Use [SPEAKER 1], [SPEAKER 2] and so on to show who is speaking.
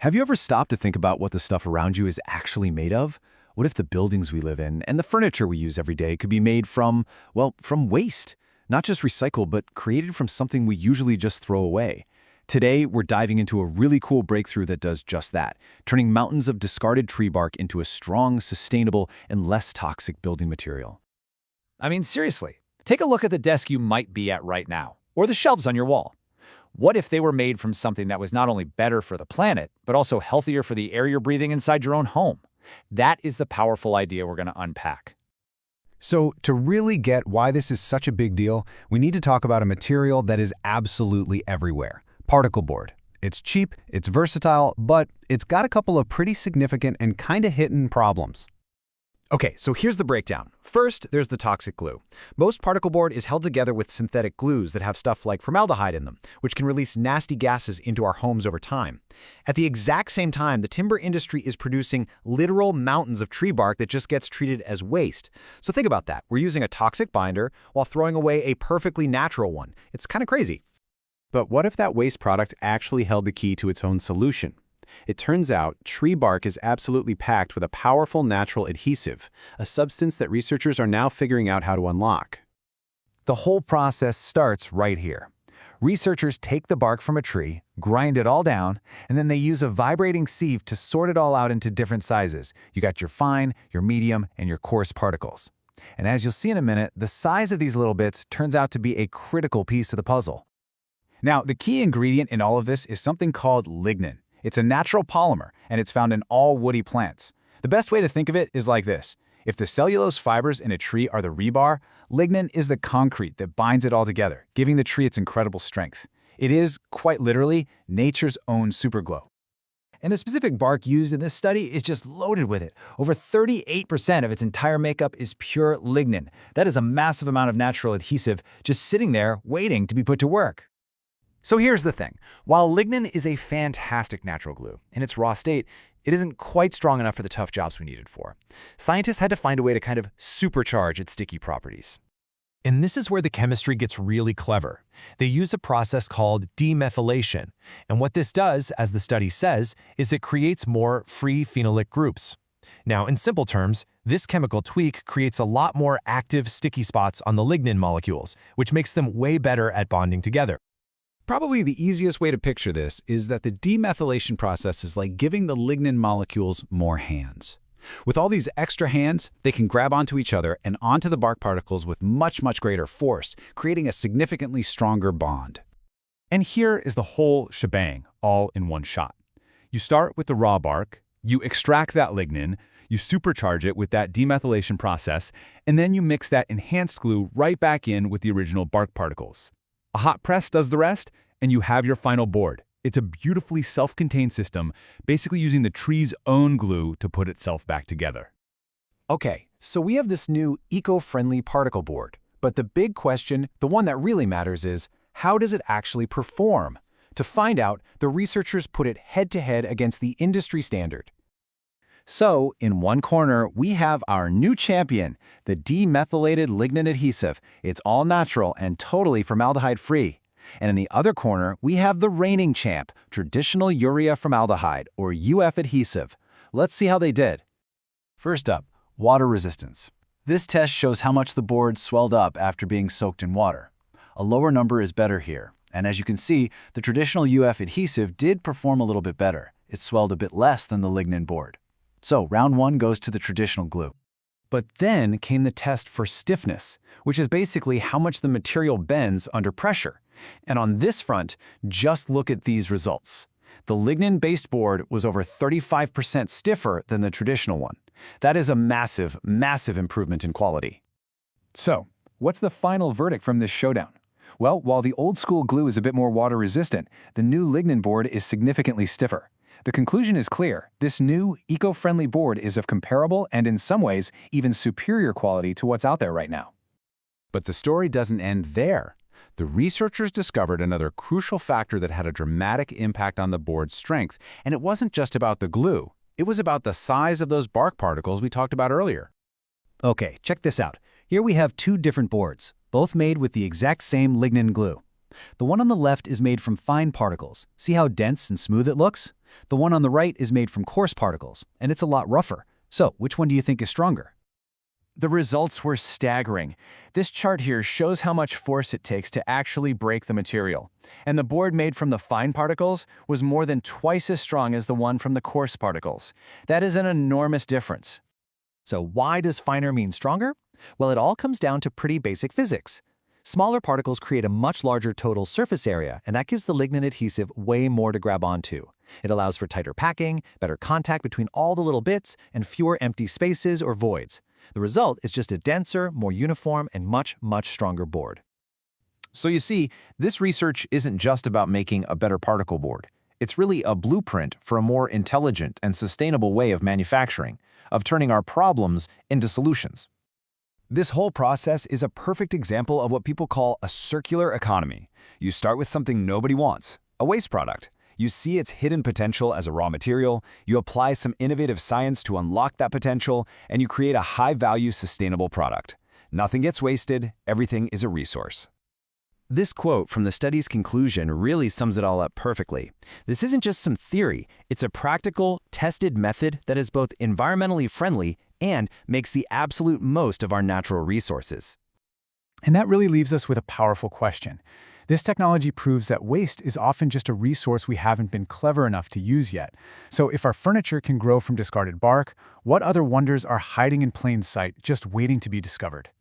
[SPEAKER 1] Have you ever stopped to think about what the stuff around you is actually made of? What if the buildings we live in and the furniture we use every day could be made from, well, from waste? Not just recycled, but created from something we usually just throw away. Today, we're diving into a really cool breakthrough that does just that, turning mountains of discarded tree bark into a strong, sustainable, and less toxic building material.
[SPEAKER 2] I mean, seriously, take a look at the desk you might be at right now, or the shelves on your wall. What if they were made from something that was not only better for the planet, but also healthier for the air you're breathing inside your own home? That is the powerful idea we're going to unpack.
[SPEAKER 3] So, to really get why this is such a big deal, we need to talk about a material that is absolutely everywhere: particleboard. It's cheap, it's versatile, but it's got a couple of pretty significant and kinda hidden problems.
[SPEAKER 4] Okay, so here's the breakdown. First, there's the toxic glue. Most particleboard is held together with synthetic glues that have stuff like formaldehyde in them, which can release nasty gases into our homes over time. At the exact same time, the timber industry is producing literal mountains of tree bark that just gets treated as waste. So think about that. We're using a toxic binder while throwing away a perfectly natural one. It's kind of crazy.
[SPEAKER 1] But what if that waste product actually held the key to its own solution? It turns out tree bark is absolutely packed with a powerful natural adhesive, a substance that researchers are now figuring out how to unlock.
[SPEAKER 3] The whole process starts right here. Researchers take the bark from a tree, grind it all down, and then they use a vibrating sieve to sort it all out into different sizes. You got your fine, your medium, and your coarse particles. And as you'll see in a minute, the size of these little bits turns out to be a critical piece of the puzzle. Now, the key ingredient in all of this is something called lignin. It's a natural polymer, and it's found in all woody plants. The best way to think of it is like this. If the cellulose fibers in a tree are the rebar, lignin is the concrete that binds it all together, giving the tree its incredible strength. It is, quite literally, nature's own superglue. And the specific bark used in this study is just loaded with it. Over 38% of its entire makeup is pure lignin. That is a massive amount of natural adhesive just sitting there waiting to be put to work. So here's the thing. While lignin is a fantastic natural glue, in its raw state, it isn't quite strong enough for the tough jobs we need it for. Scientists had to find a way to kind of supercharge its sticky properties. And this is where the chemistry gets really clever. They use a process called demethylation. And what this does, as the study says, is it creates more free phenolic groups. Now, in simple terms, this chemical tweak creates a lot more active sticky spots on the lignin molecules, which makes them way better at bonding together.
[SPEAKER 1] Probably the easiest way to picture this is that the demethylation process is like giving the lignin molecules more hands. With all these extra hands, they can grab onto each other and onto the bark particles with much greater force, creating a significantly stronger bond.
[SPEAKER 5] And here is the whole shebang, all in one shot. You start with the raw bark, you extract that lignin, you supercharge it with that demethylation process, and then you mix that enhanced glue right back in with the original bark particles. A hot press does the rest, and you have your final board. It's a beautifully self-contained system, basically using the tree's own glue to put itself back together.
[SPEAKER 4] Okay, so we have this new eco-friendly particle board. But the big question, the one that really matters, is how does it actually perform? To find out, the researchers put it head-to-head against the industry standard.
[SPEAKER 1] So, in one corner, we have our new champion, the demethylated lignin adhesive. It's all natural and totally formaldehyde-free. And in the other corner, we have the reigning champ, traditional urea-formaldehyde, or UF adhesive. Let's see how they did. First up, water resistance. This test shows how much the board swelled up after being soaked in water. A lower number is better here. And as you can see, the traditional UF adhesive did perform a little bit better. It swelled a bit less than the lignin board. So, round one goes to the traditional glue. But then came the test for stiffness, which is basically how much the material bends under pressure. And on this front, just look at these results. The lignin-based board was over 35% stiffer than the traditional one. That is a massive improvement in quality.
[SPEAKER 5] So, what's the final verdict from this showdown? Well, while the old-school glue is a bit more water-resistant, the new lignin board is significantly stiffer. The conclusion is clear. This new, eco-friendly board is of comparable and, in some ways, even superior quality to what's out there right now.
[SPEAKER 1] But the story doesn't end there. The researchers discovered another crucial factor that had a dramatic impact on the board's strength, and it wasn't just about the glue. It was about the size of those bark particles we talked about earlier.
[SPEAKER 3] Okay, check this out. Here we have two different boards, both made with the exact same lignin glue.
[SPEAKER 1] The one on the left is made from fine particles. See how dense and smooth it looks? The one on the right is made from coarse particles, and it's a lot rougher. So, which one do you think is stronger?
[SPEAKER 3] The results were staggering. This chart here shows how much force it takes to actually break the material. And the board made from the fine particles was more than twice as strong as the one from the coarse particles. That is an enormous difference.
[SPEAKER 1] So why does finer mean stronger? Well, it all comes down to pretty basic physics. Smaller particles create a much larger total surface area, and that gives the lignin adhesive way more to grab onto. It allows for tighter packing, better contact between all the little bits, and fewer empty spaces or voids. The result is just a denser, more uniform, and much stronger board.
[SPEAKER 3] So you see, this research isn't just about making a better particle board. It's really a blueprint for a more intelligent and sustainable way of manufacturing, of turning our problems into solutions. This whole process is a perfect example of what people call a circular economy. You start with something nobody wants, a waste product. You see its hidden potential as a raw material, you apply some innovative science to unlock that potential, and you create a high-value, sustainable product. Nothing gets wasted, everything is a resource.
[SPEAKER 1] This quote from the study's conclusion really sums it all up perfectly. This isn't just some theory, it's a practical, tested method that is both environmentally friendly and makes the absolute most of our natural resources.
[SPEAKER 5] And that really leaves us with a powerful question. This technology proves that waste is often just a resource we haven't been clever enough to use yet. So if our furniture can grow from discarded bark, what other wonders are hiding in plain sight, just waiting to be discovered?